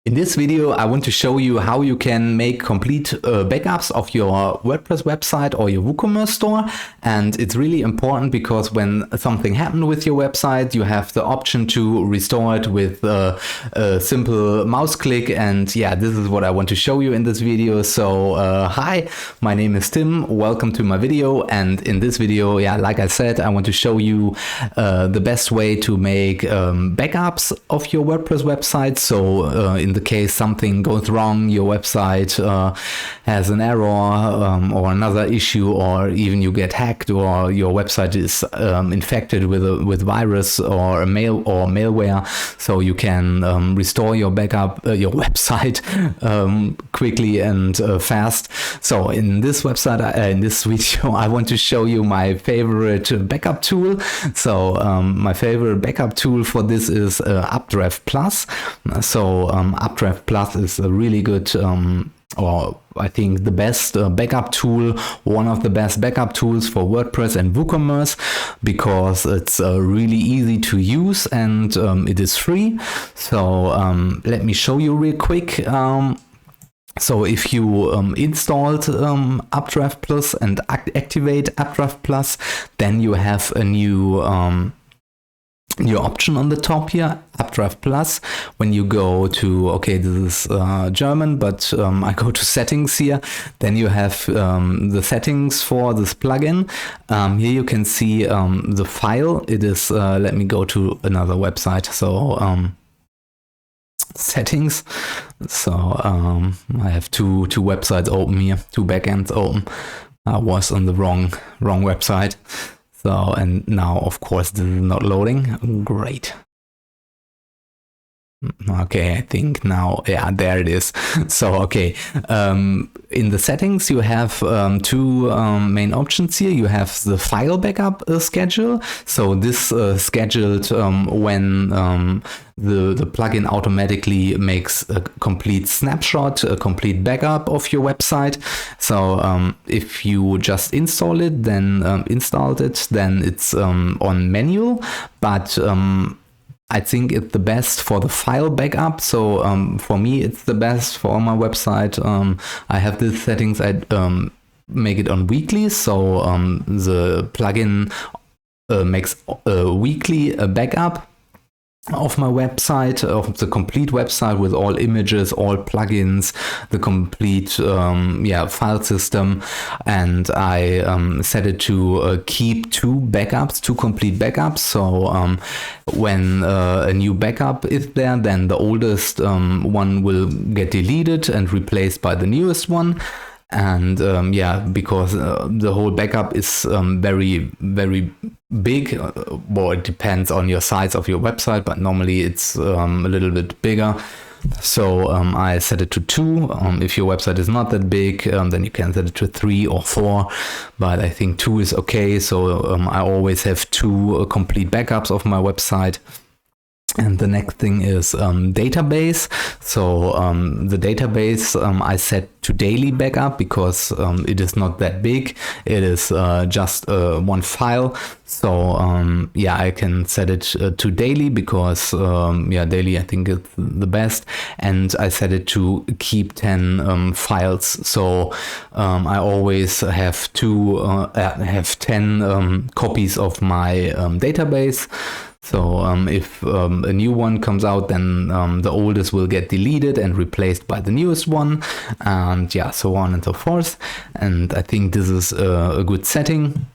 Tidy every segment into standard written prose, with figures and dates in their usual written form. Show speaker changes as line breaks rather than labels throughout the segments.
In this video, I want to show you how you can make complete backups of your WordPress website or your WooCommerce store. And it's really important because when something happened with your website, you have the option to restore it with a simple mouse click. And yeah, this is what I want to show you in this video. So hi, my name is Tim. Welcome to my video. And in this video, yeah, like I said, I want to show you the best way to make backups of your WordPress website. So in the case something goes wrong, your website has an error or another issue, or even you get hacked, or your website is infected with virus or a malware, so you can restore your backup your website quickly and fast. So in this in this video, I want to show you my favorite backup tool. So my favorite backup tool for this is Updraft Plus. So Updraft Plus is a really good, or I think the best backup tool, one of the best backup tools for WordPress and WooCommerce, because it's really easy to use and it is free. So let me show you real quick. So if you installed Updraft Plus and activate Updraft Plus, then you have a new option on the top here, Updraft Plus. When you go to, okay, this is German, but I go to settings here, then you have the settings for this plugin. Here you can see the file. It is, let me go to another website. So settings. So I have two websites open here, two backends open. I was on the wrong website. So, and now, of course, this is not loading. Great. Okay, I think now, yeah, there it is. So, okay, in the settings, you have two main options here. You have the file backup schedule. So this scheduled when the plugin automatically makes a complete snapshot, a complete backup of your website. So if you just install it, then it's on manual, but I think it's the best for the file backup. So for me, it's the best for my website. I have these settings. I make it on weekly. So the plugin makes a weekly backup of my website, of the complete website, with all images, all plugins, the complete file system. And I set it to keep two complete backups. So when a new backup is there, then the oldest one will get deleted and replaced by the newest one. And because the whole backup is very, very big, well, it depends on your size of your website, but normally it's a little bit bigger. So I set it to 2. If your website is not that big, then you can set it to 3 or 4, but I think 2 is okay. So I always have 2 complete backups of my website. And the next thing is database. So the database I set to daily backup because it is not that big. It is just one file. So I can set it to daily because daily I think is the best. And I set it to keep 10 files. So I always have 10 copies of my database. So if a new one comes out, then the oldest will get deleted and replaced by the newest one, and so on and so forth. And I think this is a good setting.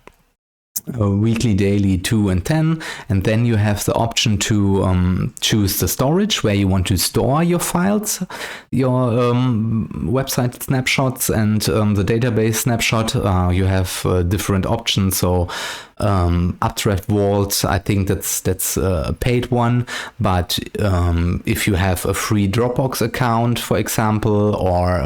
Weekly, daily, 2 and 10, and then you have the option to choose the storage where you want to store your files, your website snapshots, and the database snapshot. You have different options. So Updraft Vault, I think that's a paid one, but if you have a free Dropbox account, for example, or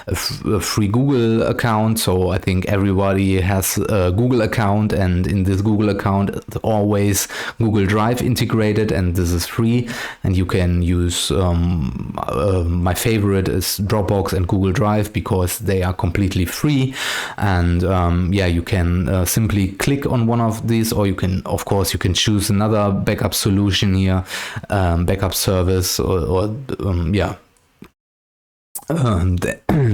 a free Google account, so I think everybody has a Google account, and in this Google account it's always Google Drive integrated, and this is free, and you can use my favorite is Dropbox and Google Drive because they are completely free. And you can simply click on one of these, or you can, of course, you can choose another backup solution here, backup service, or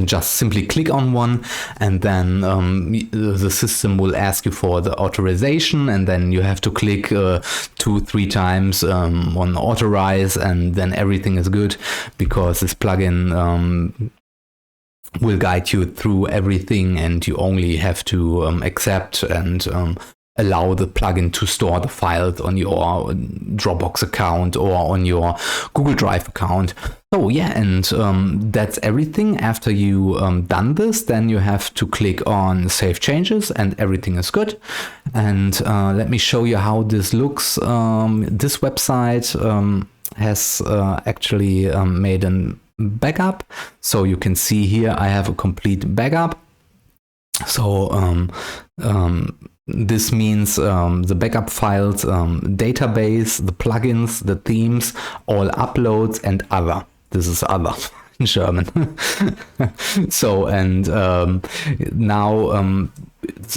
just simply click on one, and then the system will ask you for the authorization, and then you have to click 2-3 times on authorize, and then everything is good, because this plugin will guide you through everything, and you only have to accept and allow the plugin to store the files on your Dropbox account or on your Google Drive account. So yeah, and that's everything. After you done this, then you have to click on Save Changes, and everything is good. And let me show you how this looks. This website has actually made a backup. So you can see here I have a complete backup. So this means the backup files, database, the plugins, the themes, all uploads, and other. This is other in German. So, and now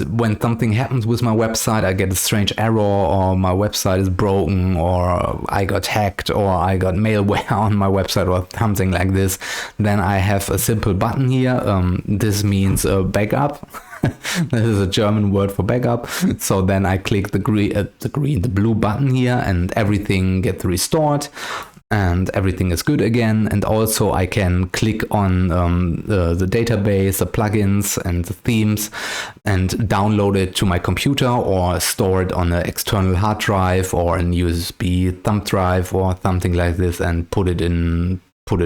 when something happens with my website, I get a strange error, or my website is broken, or I got hacked, or I got malware on my website, or something like this, then I have a simple button here. This means backup. This is a German word for backup. So then I click the blue button here, and everything gets restored, and everything is good again. And also I can click on the database, the plugins and the themes, and download it to my computer, or store it on an external hard drive or an USB thumb drive or something like this, and put it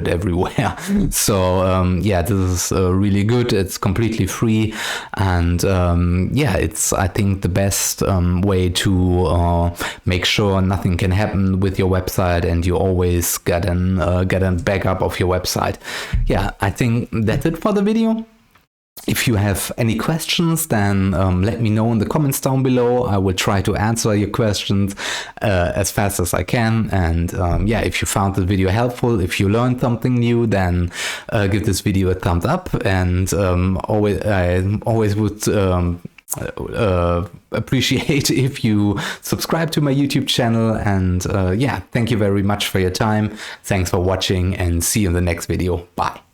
everywhere. So yeah, this is really good. It's completely free, and yeah, it's, I think, the best way to make sure nothing can happen with your website, and you always get a backup of your website. Yeah, I think that's it for the video. If you have any questions, then let me know in the comments down below. I will try to answer your questions as fast as I can. And yeah, if you found the video helpful, if you learned something new, then give this video a thumbs up. And I always would appreciate if you subscribe to my YouTube channel. And yeah, thank you very much for your time. Thanks for watching, and see you in the next video. Bye.